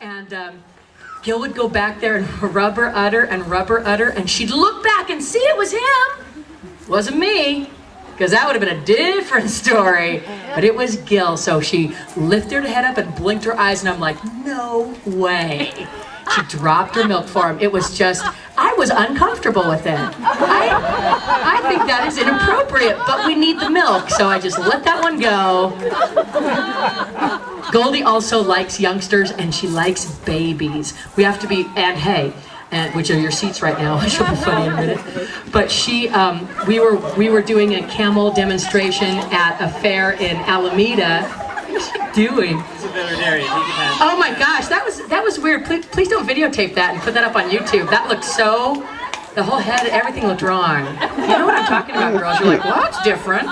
And Gil would go back there and rub her udder, and she'd look back and see it was him. Wasn't me, because that would have been a different story. But it was Gil, so she lifted her head up and blinked her eyes, and I'm like, no way. She dropped her milk for him. It was just, I was uncomfortable with it. I think that is inappropriate, but we need the milk, so I just let that one go. Goldie also likes youngsters, and she likes babies. We have to be, and hey, which are your seats right now, which will be funny in a minute. But we were doing a camel demonstration at a fair in Alameda. What is she doing? Oh my gosh, that was weird. Please don't videotape that and put that up on YouTube. That looked so, the whole head, everything looked wrong. You know what I'm talking about, girls? You're like, well, it's different.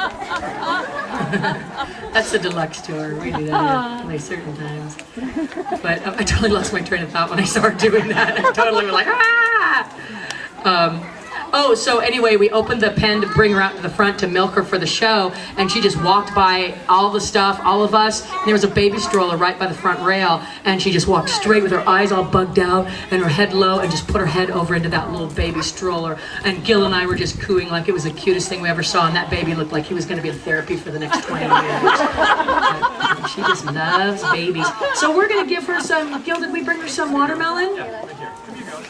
That's the deluxe tour. We do that at like certain times. But I totally lost my train of thought when I saw her doing that. I totally was like, ah! Oh, so anyway, we opened the pen to bring her out to the front to milk her for the show, and she just walked by all the stuff, all of us, and there was a baby stroller right by the front rail, and she just walked straight with her eyes all bugged out and her head low and just put her head over into that little baby stroller. And Gil and I were just cooing like it was the cutest thing we ever saw, and that baby looked like he was going to be in therapy for the next 20 years. She just loves babies. So we're going to give her some, Gil, did we bring her some watermelon? Yeah, right here. Come here, girl.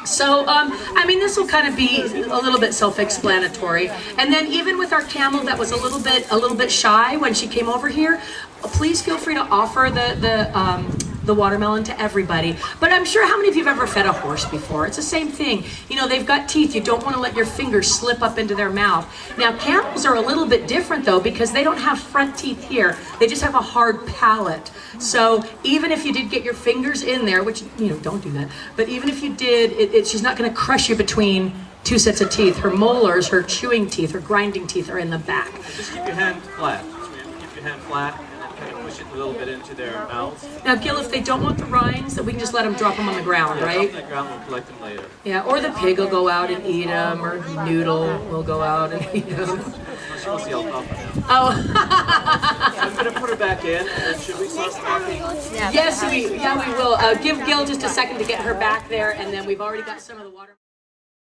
So, I mean, this will kind of be a little bit self-explanatory. And then even with our camel that was a little bit shy when she came over here, please feel free to offer the watermelon to everybody. But I'm sure how many of you have ever fed a horse before? It's the same thing. You know, they've got teeth. You don't want to let your fingers slip up into their mouth. Now, camels are a little bit different, though, because they don't have front teeth here. They just have a hard palate. So even if you did get your fingers in there, which, you know, don't do that, but even if you did, she's not going to crush you between two sets of teeth. Her molars, her chewing teeth, her grinding teeth are in the back. Just keep your hand flat. Keep your hand flat and then kind of push it a little bit into their mouths. Now, Gil, if they don't want the rinds, then we can just let them drop them on the ground, right? Drop them on the ground, we'll collect them later. Yeah, or the pig will go out and eat them, or Noodle will go out and eat them. She wants the alfalfa now. Oh. I'm going to put her back in, and then should we start talking? Yes, we will. Give Gil just a second to get her back there, and then we've already got some of the water.